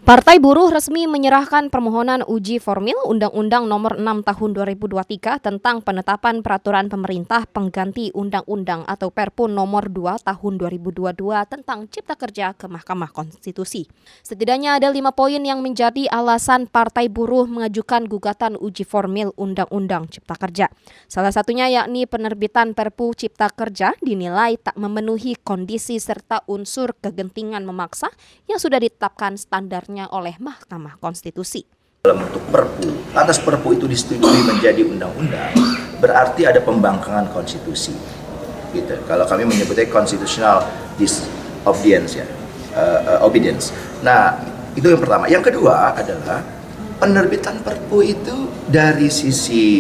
Partai Buruh resmi menyerahkan permohonan uji formil Undang-Undang Nomor 6 Tahun 2023 tentang penetapan peraturan pemerintah pengganti Undang-Undang atau Perpu Nomor 2 Tahun 2022 tentang Cipta Kerja ke Mahkamah Konstitusi. Setidaknya ada 5 poin yang menjadi alasan Partai Buruh mengajukan gugatan uji formil Undang-Undang Cipta Kerja. Salah satunya yakni penerbitan Perpu Cipta Kerja dinilai tak memenuhi kondisi serta unsur kegentingan memaksa yang sudah ditetapkan standarnya oleh Mahkamah Konstitusi. Dalam bentuk perpu, atas perpu itu disetujui menjadi undang-undang, berarti ada pembangkangan konstitusi. Gitu. Kalau kami menyebutnya constitutional disobedience, ya, obedience. Nah, itu yang pertama. Yang kedua adalah penerbitan perpu itu dari sisi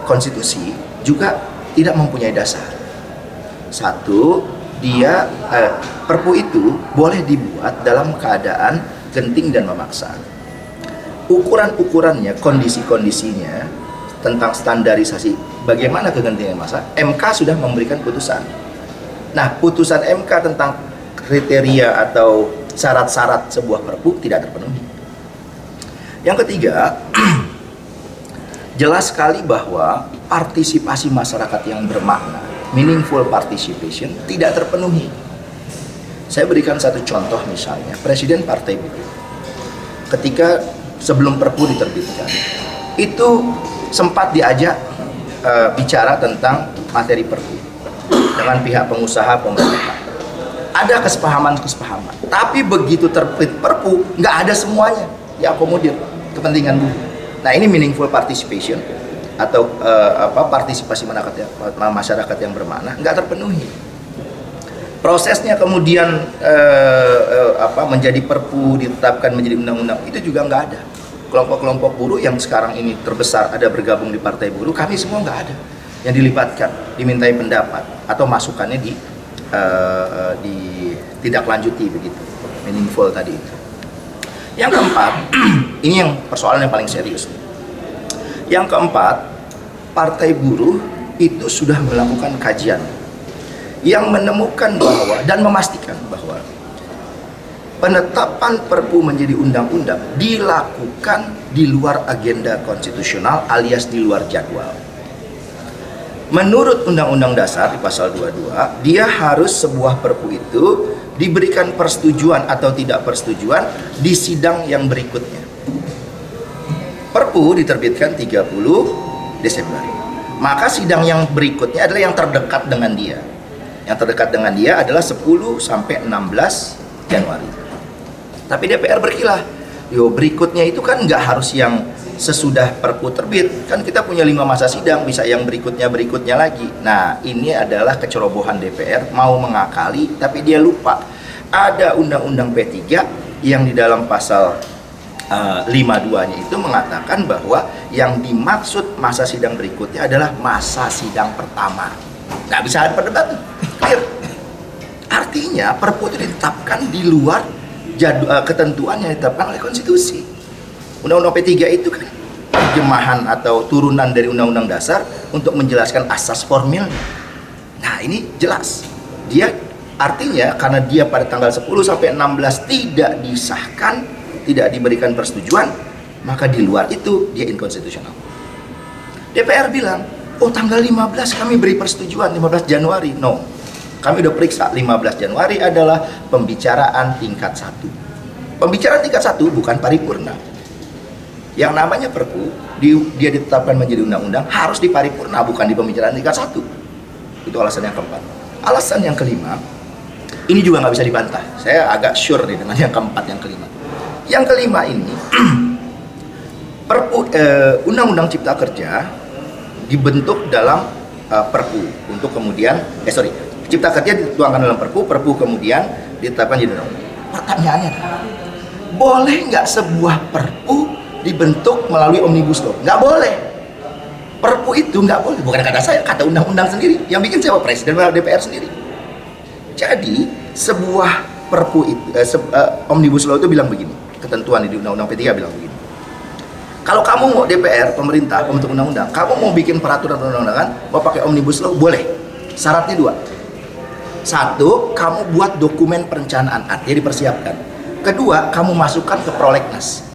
konstitusi juga tidak mempunyai dasar. Satu, dia perpu itu boleh dibuat dalam keadaan genting dan memaksa. Ukuran-ukurannya, kondisi-kondisinya tentang standarisasi bagaimana kegentingan memaksa, MK sudah memberikan putusan. Nah, putusan MK tentang kriteria atau syarat-syarat sebuah perpu tidak terpenuhi. Yang ketiga, jelas sekali bahwa partisipasi masyarakat yang bermakna, meaningful participation, tidak terpenuhi. Saya berikan satu contoh misalnya, Presiden Partai Buruh ketika sebelum Perpu diterbitkan, itu sempat diajak bicara tentang materi Perpu dengan pihak pengusaha, pemerintah. Ada kesepahaman, tapi begitu terbit Perpu, nggak ada semuanya diakomodir kepentingan buruh. Nah, ini meaningful participation atau partisipasi masyarakat yang bermakna nggak terpenuhi. Prosesnya kemudian menjadi perpu, ditetapkan menjadi undang-undang, itu juga nggak ada. Kelompok-kelompok buruh yang sekarang ini terbesar ada bergabung di Partai Buruh, kami semua nggak ada yang dilibatkan, dimintai pendapat atau masukannya ditindaklanjuti begitu, meaningful tadi itu. Yang keempat, ini yang persoalan yang paling serius. Yang keempat, Partai Buruh itu sudah melakukan kajian yang menemukan bahwa dan memastikan bahwa penetapan Perpu menjadi undang-undang dilakukan di luar agenda konstitusional alias di luar jadwal. Menurut Undang-Undang Dasar di pasal 22, dia harus sebuah Perpu itu diberikan persetujuan atau tidak persetujuan di sidang yang berikutnya. Perpu diterbitkan 30 Desember. Maka sidang yang berikutnya adalah yang terdekat dengan dia. Yang terdekat dengan dia adalah 10 sampai 16 Januari. Tapi DPR berkilah. Berikutnya itu kan nggak harus yang sesudah Perpu terbit. Kan kita punya 5 masa sidang, bisa yang berikutnya lagi. Nah, ini adalah kecerobohan DPR, mau mengakali, tapi dia lupa. Ada Undang-Undang P3 yang di dalam pasal 52-nya itu mengatakan bahwa yang dimaksud masa sidang berikutnya adalah masa sidang pertama. Nggak bisa ada perdebatan. Clear. Artinya Perpu itu ditetapkan di luar ketentuan yang ditetapkan oleh konstitusi. Undang-Undang P3 itu kan terjemahan atau turunan dari Undang-Undang Dasar untuk menjelaskan asas formilnya. Nah, ini jelas. Dia artinya karena dia pada tanggal 10 sampai 16 tidak disahkan, tidak diberikan persetujuan, maka di luar itu dia inkonstitusional. DPR bilang, tanggal 15 kami beri persetujuan, 15 Januari. No, kami udah periksa, 15 Januari adalah pembicaraan tingkat 1. Pembicaraan tingkat 1 bukan paripurna. Yang namanya Perpu, dia ditetapkan menjadi undang-undang, harus di paripurna, bukan di pembicaraan tingkat 1. Itu alasan yang keempat. Alasan yang kelima, ini juga nggak bisa dibantah. Saya agak sure nih dengan yang keempat, yang kelima. Yang kelima ini, Perpu Undang-Undang Cipta Kerja dibentuk dalam Perpu untuk kemudian Cipta Kerja dituangkan dalam Perpu kemudian ditetapkan jadi undang-undang. Pertanyaannya adalah, boleh nggak sebuah Perpu dibentuk melalui Omnibus Law? Nggak boleh. Perpu itu nggak boleh. Bukan kata saya, kata undang-undang sendiri. Yang bikin siapa? Presiden dan DPR sendiri. Jadi sebuah Perpu itu, Omnibus Law itu bilang begini. Ketentuan di Undang-Undang P3 bilang begini. Kalau kamu mau DPR, pemerintah, pembentuk undang-undang, kamu mau bikin peraturan perundang-undangan, mau pakai Omnibus Law, boleh. Syaratnya 2. 1, kamu buat dokumen perencanaan, artinya dipersiapkan. Kedua, kamu masukkan ke prolegnas.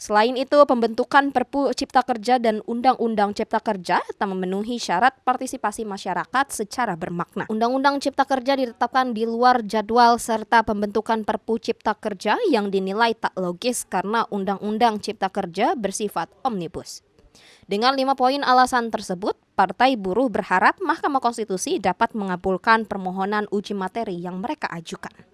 Selain itu, pembentukan Perpu Cipta Kerja dan Undang-Undang Cipta Kerja tak memenuhi syarat partisipasi masyarakat secara bermakna. Undang-Undang Cipta Kerja ditetapkan di luar jadwal serta pembentukan Perpu Cipta Kerja yang dinilai tak logis karena Undang-Undang Cipta Kerja bersifat omnibus. Dengan 5 poin alasan tersebut, Partai Buruh berharap Mahkamah Konstitusi dapat mengabulkan permohonan uji materi yang mereka ajukan.